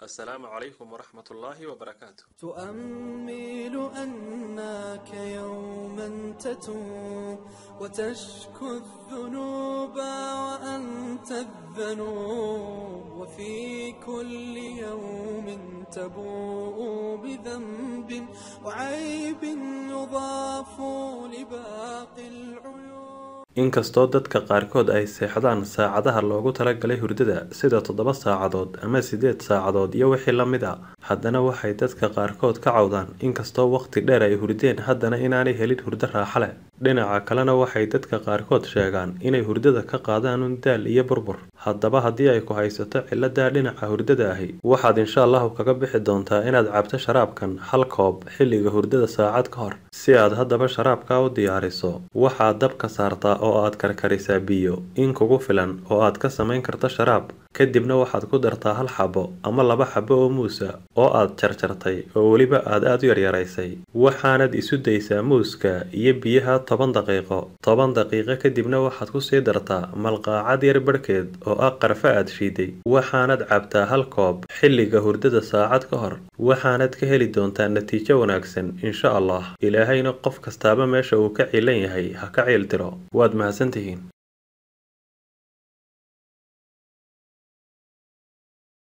السلام عليكم ورحمة الله وبركاته. تؤمل أنك يوما تتوب وتشكو الذنوب وأنت الذنوب، وفي كل يوم تبوء بذنب وعيب يضاف لباقي العيوب. inkastoo dadka qaarkood ay seexdaan saacadaha loogu talagalay hurdada sida 7 saacadood ama 8 saacadood iyo wixii la mid ah, haddana waxay dadka qaarkood ka cawdaan inkastoo waqti dheer ay hurdeen haddana inaanay helin hurdo raaxo leh. dhinaca kalena waxay dadka qaarkood sheegaan inay hurdada ka qaadaan daal iyo burbur. haddaba haddii ay ku haysato cilada dhinaca hurdada ahi, waxaad insha Allah kaga bixi doontaa inaad cabto sharaabkan hal koob xilliga hurdada saacad ka hor. si aad haddaba sharaabka u diyaariso, waxaad dabka saartaa oo aad karkarisaa biyo in kugu filan oo aad ka samayn karto sharaab. kadibna waxaad ku dartaa hal xabo ama 2 xabo oo muusa oo aad jarjartay oo waliba aad u yaryaraysay. waxaanad isu daysaa muuska iyo biyaha 10 daqiiqo. 10 daqiiqo kadibna waxaad ku sii dartaa malqaacad yar barkeed oo ah qarfa aad shiiday. waxaanad cabtaa hal koob xilliga hurdada saacad ka hor. waxaanad ka heli doontaa natiijo wanaagsan insha Allah. ilaahayna qof kastaaba meesha uu ka ciilan yahay ha ka ciil tiro. waad mahadsantihiin.